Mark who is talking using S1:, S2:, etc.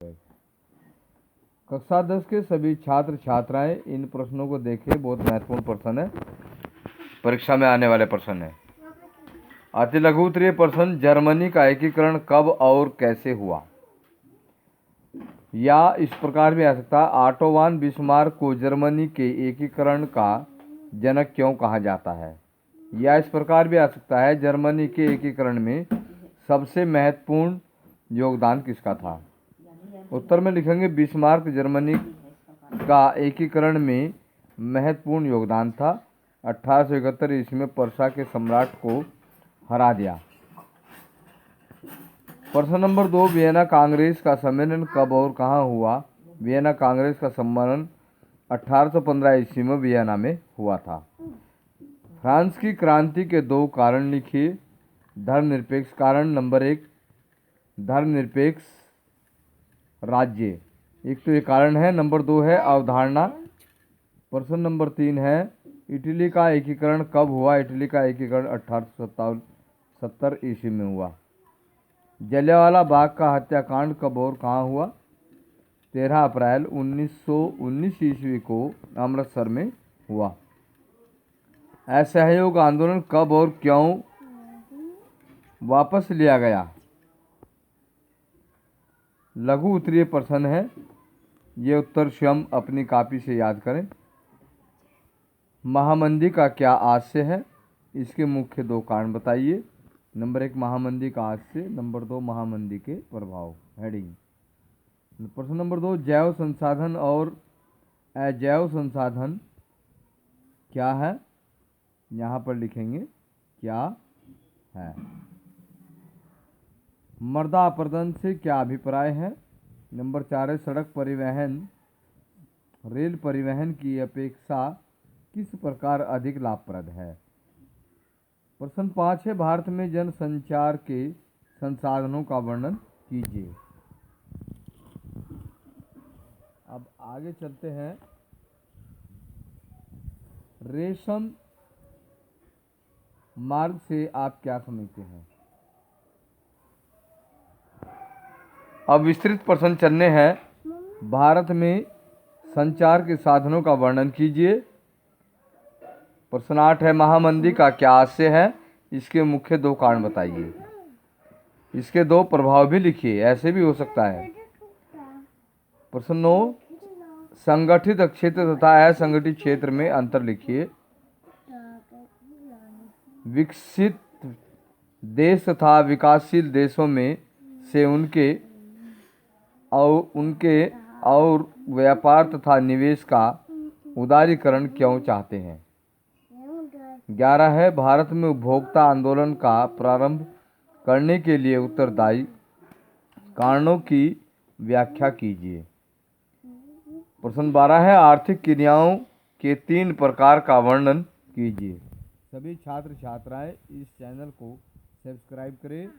S1: कक्षा 10 के सभी छात्र छात्राएं इन प्रश्नों को देखें, बहुत महत्वपूर्ण प्रश्न है, परीक्षा में आने वाले प्रश्न है। अति लघु उत्तरीय प्रश्न, जर्मनी का एकीकरण कब और कैसे हुआ? या इस प्रकार भी आ सकता है, ऑटो वॉन बिस्मार्क को जर्मनी के एकीकरण का जनक क्यों कहा जाता है? या इस प्रकार भी आ सकता है, जर्मनी के एकीकरण में सबसे महत्वपूर्ण योगदान किसका था? उत्तर में लिखेंगे बिस्मार्क जर्मनी का एकीकरण में महत्वपूर्ण योगदान था। 1871 ईस्वी में पर्सा के सम्राट को हरा दिया। प्रश्न नंबर 2, वियना कांग्रेस का सम्मेलन कब और कहाँ हुआ? वियना कांग्रेस का सम्मेलन 1815 ईस्वी में वियना में हुआ था। फ्रांस की क्रांति के 2 कारण लिखिए। धर्मनिरपेक्ष कारण, नंबर 1 धर्मनिरपेक्ष राज्य, एक तो ये कारण है, नंबर 2 है अवधारणा। प्रश्न नंबर 3 है, इटली का एकीकरण कब हुआ? इटली का एकीकरण 1870 ईस्वी में हुआ। जलियांवाला बाग का हत्याकांड कब और कहाँ हुआ? 13 अप्रैल 1919 ईस्वी को अमृतसर में हुआ। असहयोग आंदोलन कब और क्यों वापस लिया गया? लघु उत्तरीय प्रश्न है, ये उत्तर स्वयं अपनी कॉपी से याद करें। महामंदी का क्या आशय है? इसके मुख्य 2 कारण बताइए। नंबर 1 महामंदी का आशय, नंबर 2 महामंदी के प्रभाव। हेडिंग। प्रश्न नंबर 2, जैव संसाधन और अजैव संसाधन क्या है? यहाँ पर लिखेंगे क्या है। मृदा अपरदन से क्या अभिप्राय है? नंबर 4 है, सड़क परिवहन रेल परिवहन की अपेक्षा किस प्रकार अधिक लाभप्रद है? प्रश्न 5 है, भारत में जनसंचार के संसाधनों का वर्णन कीजिए। अब आगे चलते हैं। रेशम मार्ग से आप क्या समझते हैं? अब विस्तृत प्रश्न चलने हैं। भारत में संचार के साधनों का वर्णन कीजिए। प्रश्न 8 है, महामंदी का क्या आशय है? इसके मुख्य 2 कारण बताइए। इसके 2 प्रभाव भी लिखिए, ऐसे भी हो सकता है। प्रश्न 9, संगठित क्षेत्र तथा असंगठित क्षेत्र में अंतर लिखिए। विकसित देश तथा विकासशील देशों में से उनके और व्यापार तथा निवेश का उदारीकरण क्यों चाहते हैं? 11 है, भारत में उपभोक्ता आंदोलन का प्रारंभ करने के लिए उत्तरदायी कारणों की व्याख्या कीजिए। प्रश्न 12 है, आर्थिक क्रियाओं के 3 प्रकार का वर्णन कीजिए। सभी छात्र छात्राएं इस चैनल को सब्सक्राइब करें